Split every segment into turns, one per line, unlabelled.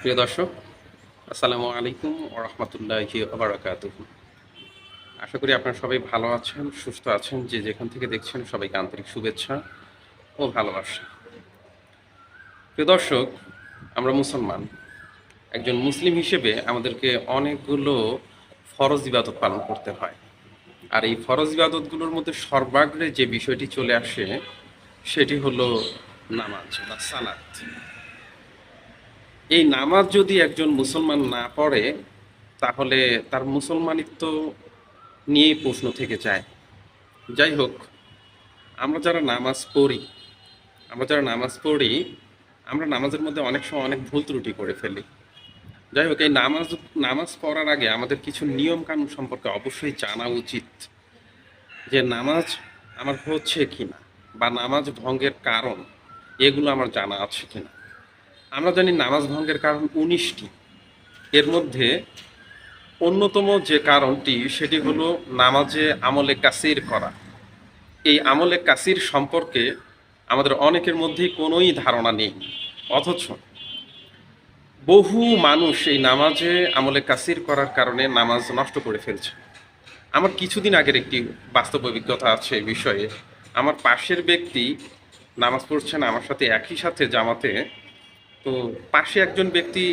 প্রিয় দর্শক, আসসালামু আলাইকুম ওয়া রাহমাতুল্লাহি ওয়া বারাকাতুহু। আশা করি আপনারা সবাই ভালো আছেন, সুস্থ আছেন। যে যেখান থেকে দেখছেন সবাইকে আন্তরিক শুভেচ্ছা ও ভালোবাসা। প্রিয় দর্শক, আমরা মুসলমান। একজন মুসলিম হিসেবে আমাদেরকে অনেকগুলো ফরজ ইবাদত পালন করতে হয়। আর এই ফরজ ইবাদতগুলোর মধ্যে সর্বাগ্রে যে বিষয়টি চলে আসে সেটি হলো নামাজ বা সালাত। এই নামাজ যদি একজন মুসলমান না পড়ে তাহলে তার মুসলমানিত্ব নিয়েই প্রশ্ন থেকে যায়। যাই হোক, আমরা যারা নামাজ পড়ি আমরা যারা নামাজ পড়ি আমরা নামাজের মধ্যে অনেক সময় অনেক ভুল ত্রুটি করে ফেলি। যাই হোক, এই নামাজ নামাজ পড়ার আগে আমাদের কিছু নিয়ম কানুন সম্পর্কে অবশ্যই জানা উচিত, যে নামাজ আমার হচ্ছে কিনা বা নামাজ ভঙ্গের কারণ এগুলো আমার জানা আছে কিনা। আমরা জানি নামাজ ভঙ্গের কারণ 19টি। এর মধ্যে অন্যতম যে কারণটি সেটি হলো নামাজে আমলে কাসির করা। এই আমলে কাসির সম্পর্কে আমাদের অনেকের মধ্যেই কোনোই ধারণা নেই, অথচ বহু মানুষ এই নামাজে আমলে কাসির করার কারণে নামাজ নষ্ট করে ফেলছে। আমার কিছুদিন আগের একটি বাস্তব অভিজ্ঞতা আছে এই বিষয়ে। আমার পাশের ব্যক্তি নামাজ পড়ছেন আমার সাথে একই সাথে জামাতে। তো পাশে একজন ব্যক্তি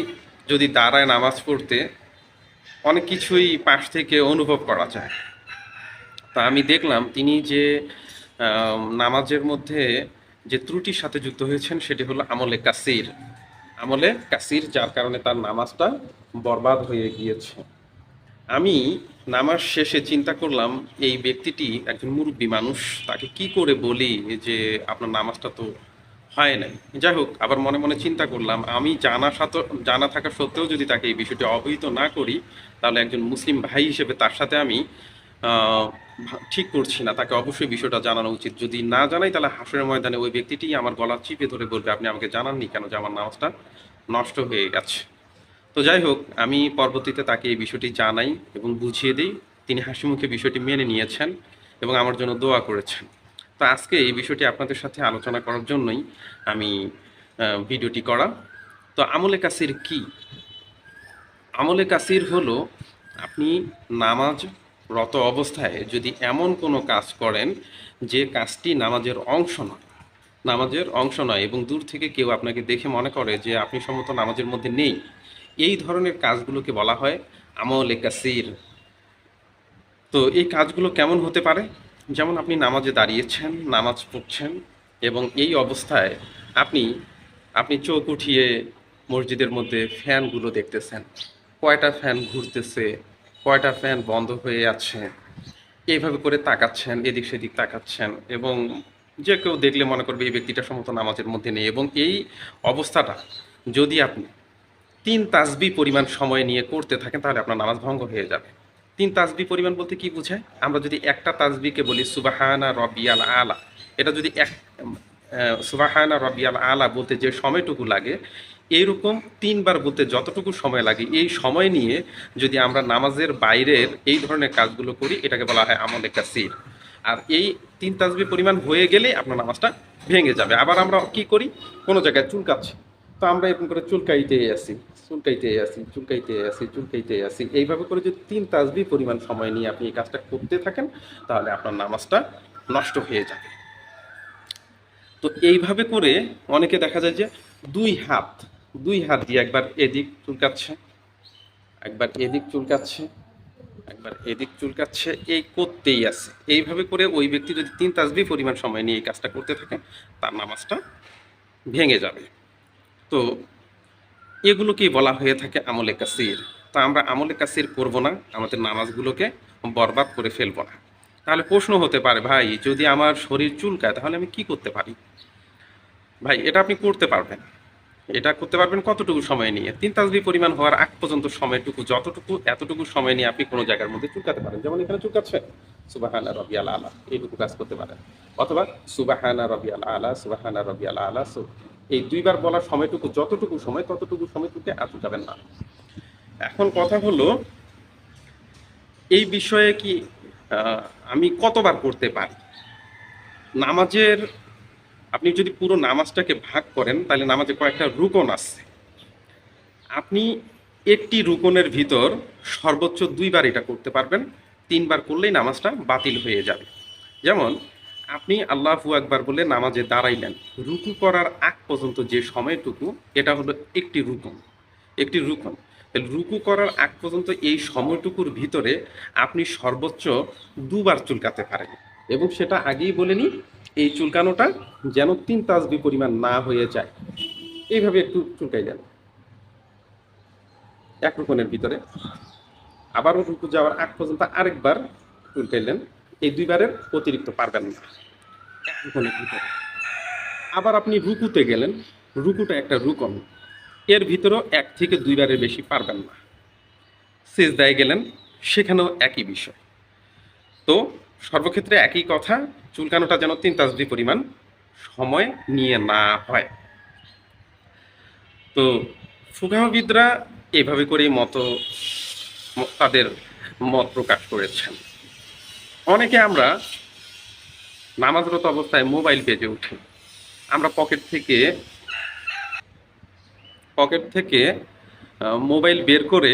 যদি দাঁড়ায় নামাজ পড়তে, অনেক কিছুই পাশ থেকে অনুভব করা যায়। তা আমি দেখলাম তিনি যে নামাজের মধ্যে যে ত্রুটির সাথে যুক্ত হয়েছেন সেটি হলো আমলে কাসির। আমলে কাসির, যার কারণে তার নামাজটা বরবাদ হয়ে গিয়েছে। আমি নামাজ শেষে চিন্তা করলাম, এই ব্যক্তিটি একজন মুরব্বী মানুষ, তাকে কি করে বলি যে আপনার নামাজটা তো হয় নাই। যাই হোক, আবার মনে মনে চিন্তা করলাম, আমি জানা থাকা সত্ত্বেও যদি তাকে এই বিষয়টি অবহিত না করি, তাহলে একজন মুসলিম ভাই হিসেবে তার সাথে আমি আহ, ঠিক করছি না। তাকে অবশ্যই বিষয়টা জানানো উচিত। যদি না জানাই তাহলে হাসরের ময়দানে ওই ব্যক্তিটি আমার গলা চিপে ধরে বলবে, আপনি আমাকে জানাননি কেন যে আমার নামাজটা নষ্ট হয়ে গেছে। তো যাই হোক, আমি পরবর্তীতে তাকে এই বিষয়টি জানাই এবং বুঝিয়ে দিই। তিনি হাসিমুখে বিষয়টি মেনে নিয়েছেন এবং আমার জন্য দোয়া করেছেন। তো আজকে এই বিষয়টি আপনাদের সাথে আলোচনা করার জন্যই আমি ভিডিওটি করা। তো আমলে কাসির কি? আমলে কাসির হলো আপনি নামাজ রত অবস্থায় যদি এমন কোনো কাজ করেন যে কাজটি নামাজের অংশ নয় এবং দূর থেকে কেউ আপনাকে দেখে মনে করে যে আপনি সম্ভবত নামাজের মধ্যে নেই, এই ধরনের কাজগুলোকে বলা হয় আমলে কাসির। তো এই কাজগুলো কেমন হতে পারে? যেমন আপনি নামাজে দাঁড়িয়েছেন, নামাজ পড়ছেন এবং এই অবস্থায় আপনি আপনি চোখ উঠিয়ে মসজিদের মধ্যে ফ্যানগুলো দেখতেছেন, কয়টা ফ্যান ঘুরতেছে, কয়টা ফ্যান বন্ধ হয়ে আছে, এইভাবে করে তাকাচ্ছেন, এদিক সেদিক তাকাচ্ছেন এবং যে কেউ দেখলে মনে করবে এই ব্যক্তিটা সম্ভবত নামাজের মধ্যে নেই। এবং এই অবস্থাটা যদি আপনি 3 তাসবিহ পরিমাণ সময় নিয়ে করতে থাকেন তাহলে আপনার নামাজ ভঙ্গ হয়ে যাবে। 3 তাসবিহ পরিমাণ বলতে কি বোঝায়? আমরা যদি একটা তাসবিহকে বলি সুবাহানা রবিয়াল আলা, এটা যদি সুবাহানা রবিয়াল আলা বলতে যে সময়টুকু লাগে, এইরকম 3বার বলতে যতটুকু সময় লাগে, এই সময় নিয়ে যদি আমরা নামাজের বাইরের এই ধরনের কাজগুলো করি, এটাকে বলা হয় আমলে কাসির। আর এই 3 তাসবিহ পরিমাণ হয়ে গেলে আপনার নামাজটা ভেঙে যাবে। আবার আমরা কি করি, কোনো জায়গায় চুলকাচ্ছি, তো আমরা এরকম করে চুলকাইতে আসি। এইভাবে করে যদি 3 তাসবিহ পরিমাণ সময় নিয়ে আপনি এই কাজটা করতে থাকেন তাহলে আপনার নামাজটা নষ্ট হয়ে যাবে। তো এইভাবে করে অনেকে দেখা যায় যে দুই হাত দুই হাত দিয়ে একবার এদিক চুলকাচ্ছে, একবার এদিক চুলকাচ্ছে, একবার এদিক চুলকাচ্ছে, এই করতেই আছে। এইভাবে করে ওই ব্যক্তি যদি 3 তাসবিহ পরিমাণ সময় নিয়ে এই কাজটা করতে থাকে তার নামাজটা ভেঙে যাবে। তো এগুলোকেই বলা হয়ে থাকে আমলে কাসির। তা আমরা আমলে কাসির করব না, আমাদের নামাজগুলোকে বরবাদ করে ফেলবো না। তাহলে প্রশ্ন হতে পারে, ভাই যদি আমার শরীর চুলকায় তাহলে আমি কি করতে পারি? ভাই, এটা আপনি করতে পারবেন। এটা করতে পারবেন কতটুকু সময় নিয়ে? 3 তাসবিহ পরিমাণ হওয়ার আগ পর্যন্ত সময়টুকু, এতটুকু সময় নিয়ে আপনি কোনো জায়গার মধ্যে চুলকাতে পারেন। যেমন এখানে চুলকাচ্ছে, সুবাহানা রবিয়াল আলা, এইটুকু কাজ করতে পারেন। অথবা সুবাহানা রবিয়াল আলা, সুবাহানা রবিয়াল আলা, এই 2বার বলার সময়টুকু, যতটুকু সময় ততটুকু সময় চুলকে আর চুলকাবেন না। এখন কথা হলো, এই বিষয়ে কি আমি কতবার করতে পারি? নামাজের আপনি যদি পুরো নামাজটাকে ভাগ করেন তাহলে নামাজে কয়েকটা রুকন আছে। আপনি একটি রুকনের ভিতর সর্বোচ্চ 2বার এটা করতে পারবেন, 3বার করলেই নামাজটা বাতিল হয়ে যাবে। যেমন আপনি আল্লাহু আকবার বলে নামাজে দাঁড়াইলেন, রুকু করার আগ পর্যন্ত যে সময়টুকু, এটা হলো একটি রুকন। একটি রুকন, তাহলে রুকু করার আগ পর্যন্ত এই সময়টুকুর ভিতরে আপনি সর্বোচ্চ 2বার চুলকাতে পারেন। এবং সেটা আগেই বলে নিই, এই চুলকানোটা যেন 3 তাসবিহ পরিমাণ না হয়ে যায়। এইভাবে একটু চুলকাই দেন এক রুকনের ভিতরে, আবারও রুকু যাওয়ার আগ পর্যন্ত আরেকবার চুলকাইলেন। এই 2বারের অতিরিক্ত পারবেন না এক রুকনের ভিতরে। আবার আপনি রুকুতে গেলেন, রুকুটা একটা রুকন, এর ভিতরেও 1 থেকে 2বারের বেশি পারবেন না। সিজদায় গেলেন, সেখানেও একই বিষয়। তো সর্বক্ষেত্রে একই কথা, চুলকানোটা যেন 3 তাসবিহ পরিমাণ সময় নিয়ে না হয়। তো ফুকাহবিদরা এভাবে করেই তাদের মত প্রকাশ করেছেন। অনেকে আমরা নামাজরত অবস্থায় মোবাইল বেজে উঠে আমরা পকেট থেকে মোবাইল বের করে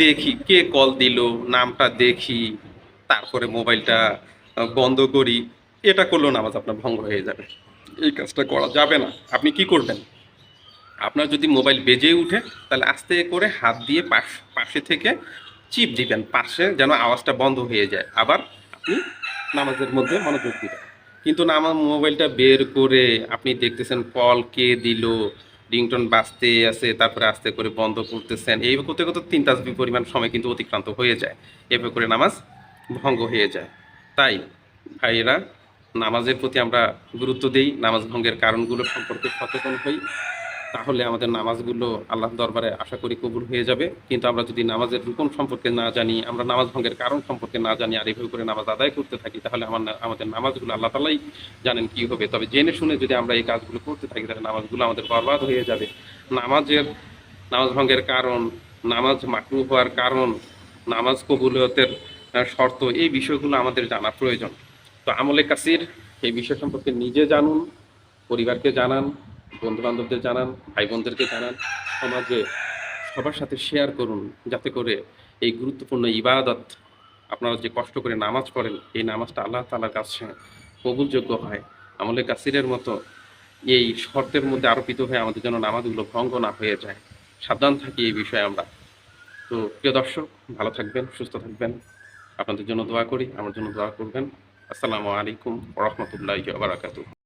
দেখি কে কল দিল, নামটা দেখি, তারপরে মোবাইলটা বন্ধ করি। এটা করলেও নামাজ আপনার ভঙ্গ হয়ে যাবে। এই কাজটা করা যাবে না। আপনি কি করবেন? আপনার যদি মোবাইল বেজে উঠে, তাহলে আস্তে করে হাত দিয়ে পাশে থেকে চিপ দিবেন, পাশে যেন আওয়াজটা বন্ধ হয়ে যায়। আবার আপনি নামাজের মধ্যে মনোযোগ দিবেন। কিন্তু মোবাইলটা বের করে আপনি দেখতেছেন কল কে দিল, রিংটোন বাজতে আছে, তারপরে আস্তে করে বন্ধ করতেছেন। এই করতে করতে 3 তাসবিহ পরিমাণ সময় কিন্তু অতিক্রান্ত হয়ে যায়। এভাবে করে নামাজ ভঙ্গ হয়ে যায়। তাই ভাইয়েরা, নামাজের প্রতি আমরা গুরুত্ব দেই, নামাজ ভঙ্গের কারণগুলো সম্পর্কে সচেতন হই, তাহলে আমাদের নামাজগুলো আল্লাহর দরবারে আশা করি কবুল হয়ে যাবে। কিন্তু আমরা যদি নামাজের রুকন সম্পর্কে না জানি, আমরা নামাজ ভঙ্গের কারণ সম্পর্কে না জানি, আর এইভাবে করে নামাজ আদায় করতে থাকি, তাহলে আমাদের নামাজগুলো আল্লাহ তাআলাই জানেন কি হবে। তবে জেনে শুনে যদি আমরা এই কাজগুলো করতে থাকি, তাহলে নামাজগুলো আমাদের বরবাদ হয়ে যাবে। নামাজ ভঙ্গের কারণ, নামাজ মাকরুহ হওয়ার কারণ, নামাজ কবুলিয়তের শর্ত, এই বিষয়গুলো আমাদের জানা প্রয়োজন। তো আমলে কাসির এই বিষয় সম্পর্কে নিজে জানুন, পরিবারকে জানান, বন্ধু বান্ধবদের জানান, ভাই বোনদেরকে জানান, সমাজে সবার সাথে শেয়ার করুন, যাতে করে এই গুরুত্বপূর্ণ ইবাদত, আপনারা যে কষ্ট করে নামাজ পড়েন, এই নামাজটা আল্লাহ তাআলার কাছে কবুলযোগ্য হয়। আমলে কাসিরের মতো এই শর্তের মধ্যে আরোপিত হয়ে আমাদের যেন নামাজগুলো ভঙ্গ না হয়ে যায়। সাবধান থাকি এই বিষয়ে আমরা। তো প্রিয় দর্শক, ভালো থাকবেন, সুস্থ থাকবেন। আপনাদের জন্য দোয়া করি, আমার জন্য দোয়া করবেন। আসসালামু আলাইকুম ওয়া রাহমাতুল্লাহি ওয়া বারাকাতুহু।